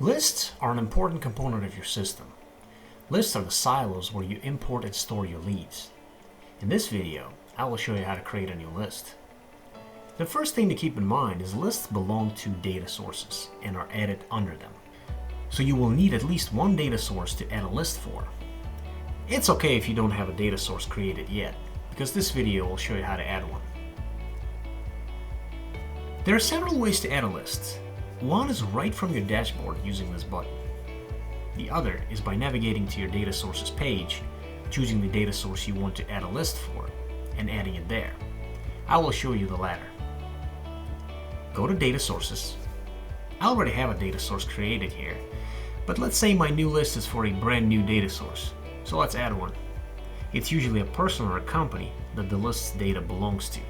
Lists are an important component of your system. Lists are the silos where you import and store your leads. In this video, I will show you how to create a new list. The first thing to keep in mind is lists belong to data sources and are added under them. So you will need at least one data source to add a list for. It's okay if you don't have a data source created yet, because this video will show you how to add one. There are several ways to add a list. One is right from your dashboard using this button. The other is by navigating to your data sources page, choosing the data source you want to add a list for, and adding it there. I will show you the latter. Go to Data Sources. I already have a data source created here, but let's say my new list is for a brand new data source, so let's add one. It's usually a person or a company that the list's data belongs to.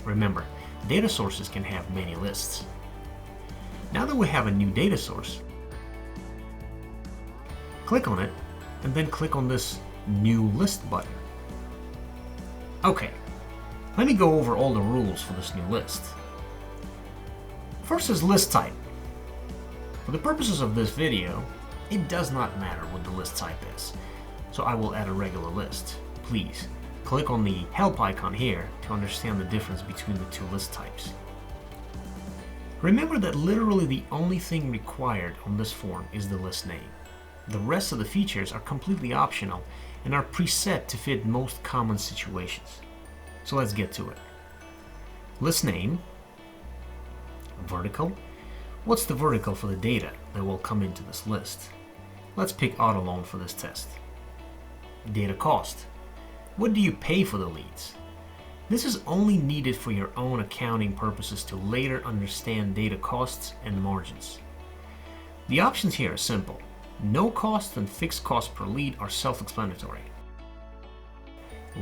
Remember, data sources can have many lists. Now that we have a new data source, click on it and then click on this New List button. Okay, let me go over all the rules for this new list. First is list type. For the purposes of this video, it does not matter what the list type is, so I will add a regular list. Please click on the help icon here to understand the difference between the two list types. Remember that literally the only thing required on this form is the list name. The rest of the features are completely optional and are preset to fit most common situations. So let's get to it. List name, vertical. What's the vertical for the data that will come into this list? Let's pick auto loan for this test. Data cost. What do you pay for the leads? This is only needed for your own accounting purposes to later understand data costs and margins. The options here are simple. No cost and fixed cost per lead are self-explanatory.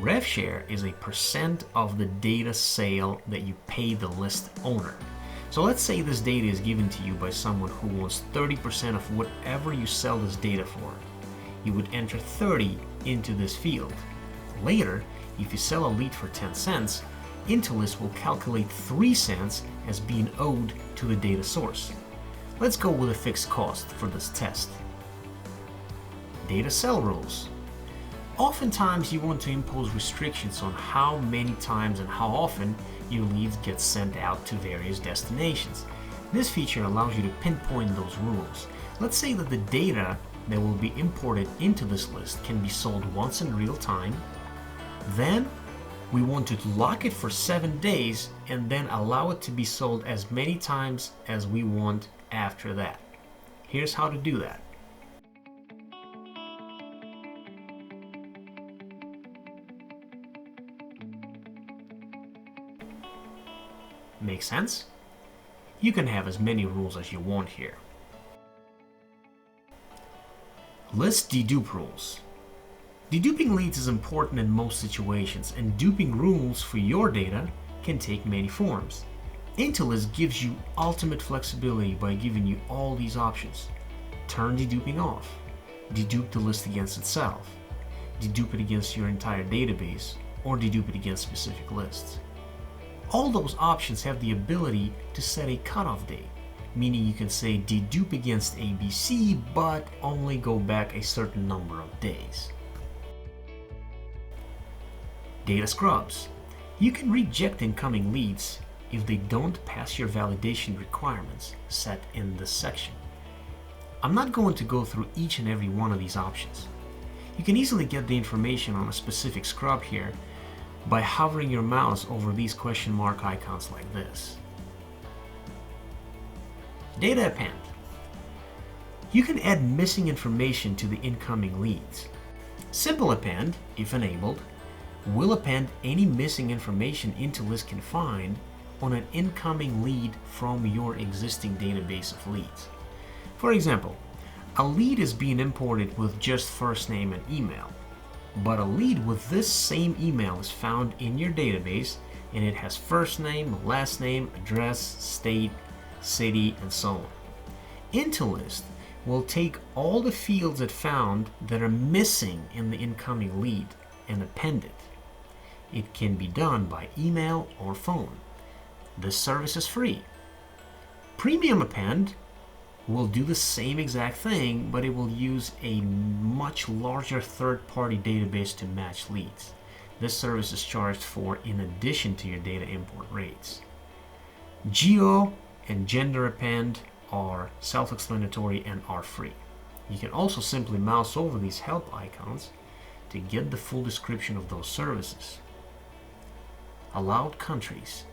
Rev share is a percent of the data sale that you pay the list owner. So let's say this data is given to you by someone who wants 30% of whatever you sell this data for. You would enter 30 into this field. Later, if you sell a lead for 10 cents, IntuList will calculate 3 cents as being owed to the data source. Let's go with a fixed cost for this test. Data sell rules. Oftentimes you want to impose restrictions on how many times and how often your leads get sent out to various destinations. This feature allows you to pinpoint those rules. Let's say that the data that will be imported into this list can be sold once in real time. Then we want to lock it for 7 days and then allow it to be sold as many times as we want after that. Here's how to do that. Make sense? You can have as many rules as you want here. List dedupe rules. Deduping leads is important in most situations, and duping rules for your data can take many forms. IntuList gives you ultimate flexibility by giving you all these options. Turn deduping off, dedupe the list against itself, dedupe it against your entire database, or dedupe it against specific lists. All those options have the ability to set a cutoff date, meaning you can say dedupe against ABC, but only go back a certain number of days. Data scrubs. You can reject incoming leads if they don't pass your validation requirements set in this section. I'm not going to go through each and every one of these options. You can easily get the information on a specific scrub here by hovering your mouse over these question mark icons like this. Data append. You can add missing information to the incoming leads. Simple append, if enabled, will append any missing information IntuList can find on an incoming lead from your existing database of leads. For example, a lead is being imported with just first name and email, but a lead with this same email is found in your database and it has first name, last name, address, state, city, and so on. IntuList will take all the fields it found that are missing in the incoming lead and append it. It can be done by email or phone. This service is free. Premium Append will do the same exact thing, but it will use a much larger third-party database to match leads. This service is charged for in addition to your data import rates. Geo and Gender Append are self-explanatory and are free. You can also simply mouse over these help icons to get the full description of those services. Allowed countries.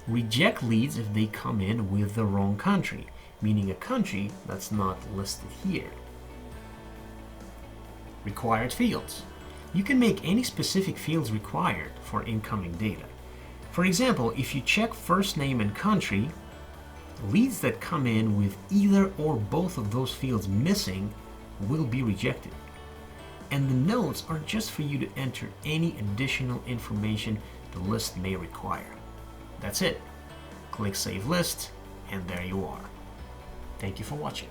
Reject leads if they come in with the wrong country, meaning a country that's not listed here. Required fields. You can make any specific fields required for incoming data. For example, if you check first name and country, leads that come in with either or both of those fields missing will be rejected. And the notes are just for you to enter any additional information the list may require. That's it. Click Save List, and there you are. Thank you for watching.